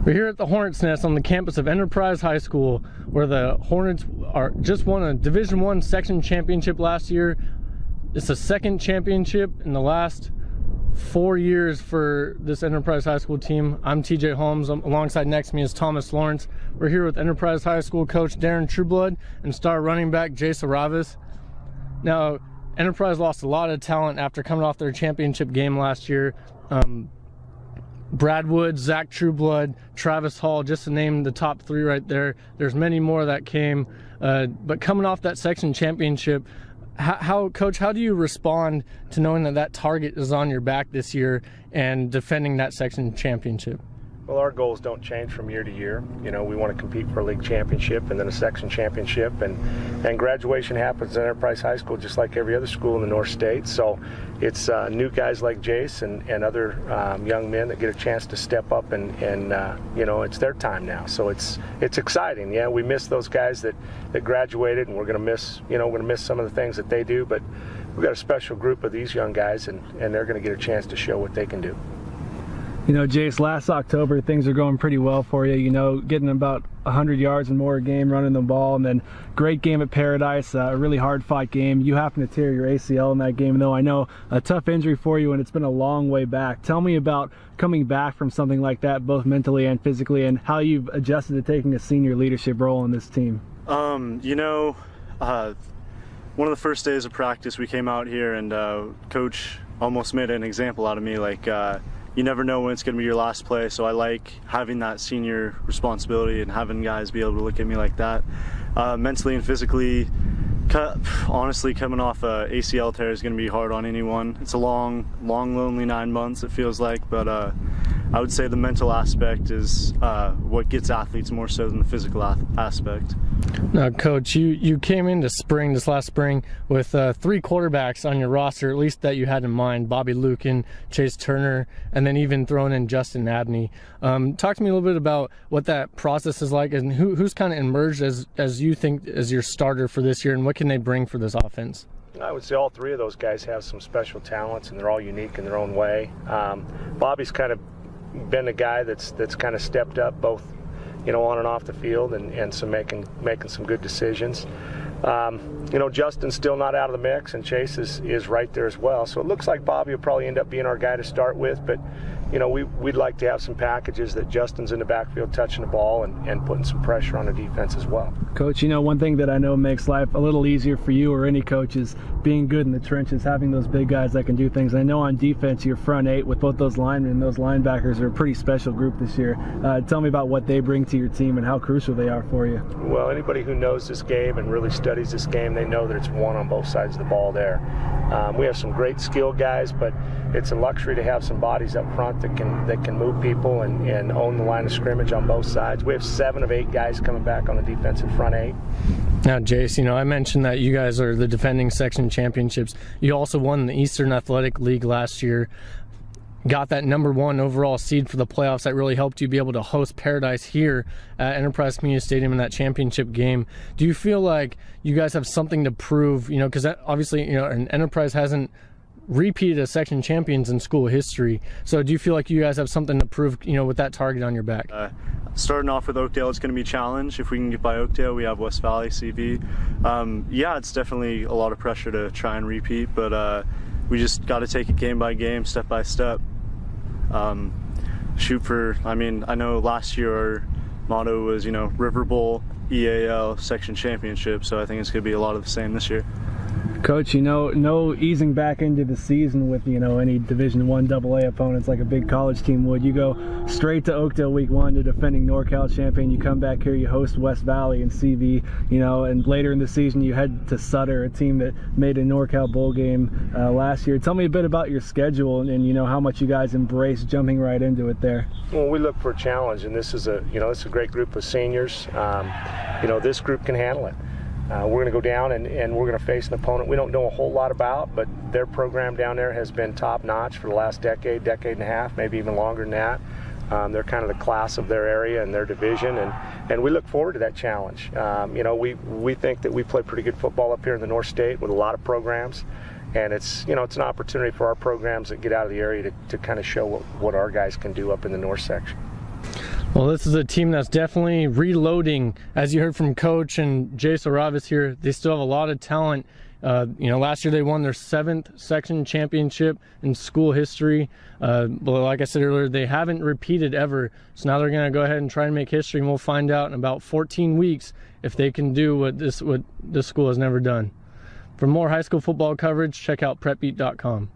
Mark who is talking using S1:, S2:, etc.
S1: We're here at the Hornets Nest on the campus of Enterprise High School, where the Hornets just won a Division I section championship last year. It's the second championship in the last 4 years for this Enterprise High School team. I'm TJ Holmes. Alongside next to me is Thomas Lawrence. We're here with Enterprise High School coach Darren Trueblood and star running back Jace Aravis. Now, Enterprise lost a lot of talent after coming off their championship game last year. Brad Wood, Zach Trueblood, Travis Hall, just to name the top three right there. There's many more that came, but coming off that section championship, Coach, how do you respond to knowing that that target is on your back this year and defending that section championship?
S2: Well, our goals don't change from year to year. You know, we want to compete for a league championship and then a section championship, and graduation happens at Enterprise High School just like every other school in the North State. So it's new guys like Jace and other young men that get a chance to step up, and you know, it's their time now. So it's exciting. Yeah, we miss those guys that graduated, and we're going to miss some of the things that they do, but we've got a special group of these young guys, and they're going to get a chance to show what they can do.
S3: You know, Jace, last October, things are going pretty well for you. You know, getting about 100 yards and more a game, running the ball, and then great game at Paradise, a really hard-fought game. You happen to tear your ACL in that game, though I know a tough injury for you, and it's been a long way back. Tell me about coming back from something like that, both mentally and physically, and how you've adjusted to taking a senior leadership role in this team.
S4: You know, one of the first days of practice, we came out here, and Coach almost made an example out of me, like, you never know when it's going to be your last play, so I like having that senior responsibility and having guys be able to look at me like that. Mentally and physically, honestly, coming off a ACL tear is going to be hard on anyone. It's a long, lonely 9 months, it feels like, but I would say the mental aspect is what gets athletes more so than the physical aspect.
S1: Now, Coach, you came into this last spring, with 3 quarterbacks on your roster, at least that you had in mind: Bobby Lucan, Chase Turner, and then even throwing in Justin Abney. Talk to me a little bit about what that process is like, and who's kind of emerged as you think as your starter for this year, and what can they bring for this offense?
S2: I would say all 3 of those guys have some special talents, and they're all unique in their own way. Bobby's kind of been a guy that's kind of stepped up both, you know, on and off the field, and some making some good decisions. You know, Justin's still not out of the mix, and Chase is right there as well. So it looks like Bobby will probably end up being our guy to start with, but you know, we'd like to have some packages that Justin's in the backfield touching the ball and putting some pressure on the defense as well.
S3: Coach, you know, one thing that I know makes life a little easier for you or any coach is being good in the trenches, having those big guys that can do things. I know on defense, your front 8 with both those linemen and those linebackers are a pretty special group this year. Tell me about what they bring to your team and how crucial they are for you.
S2: Well, anybody who knows this game and really studies this game, they know that it's one on both sides of the ball there. We have some great skill guys, but it's a luxury to have some bodies up front that can move people and own the line of scrimmage on both sides. We have 7 of 8 guys coming back on the defensive front 8.
S1: Now, Jace, you know, I mentioned that you guys are the defending section championships. You also won the Eastern Athletic League last year. Got that #1 overall seed for the playoffs. That really helped you be able to host Paradise here at Enterprise Community Stadium in that championship game. Do you feel like you guys have something to prove? You know, because obviously, you know, and Enterprise hasn't repeated as section champions in school history. So do you feel like you guys have something to prove, you know, with that target on your back?
S4: Starting off with Oakdale, it's going to be a challenge. If we can get by Oakdale, we have West Valley, CV. Yeah, it's definitely a lot of pressure to try and repeat, but we just got to take it game by game, step by step. Shoot for, I mean, I know last year our motto was, you know, River Bowl, EAL, section championship, so I think it's going to be a lot of the same this year.
S3: Coach, you know, no easing back into the season with, you know, any Division I AA opponents like a big college team would. You go straight to Oakdale week 1 to defending NorCal champion. You come back here, you host West Valley and CV, you know, and later in the season you head to Sutter, a team that made a NorCal bowl game last year. Tell me a bit about your schedule and you know, how much you guys embrace jumping right into it there.
S2: Well, we look for a challenge, and this is a great group of seniors. You know, this group can handle it. We're going to go down and we're going to face an opponent we don't know a whole lot about, but their program down there has been top-notch for the last decade and a half, maybe even longer than that. They're kind of the class of their area and their division, and we look forward to that challenge. You know, we think that we play pretty good football up here in the North State with a lot of programs, and it's an opportunity for our programs that get out of the area to kind of show what our guys can do up in the North section.
S1: Well, this is a team that's definitely reloading. As you heard from Coach and Jay Soravis here, they still have a lot of talent. Last year they won their 7th section championship in school history. But like I said earlier, they haven't repeated ever. So now they're going to go ahead and try and make history, and we'll find out in about 14 weeks if they can do what this school has never done. For more high school football coverage, check out prepbeat.com.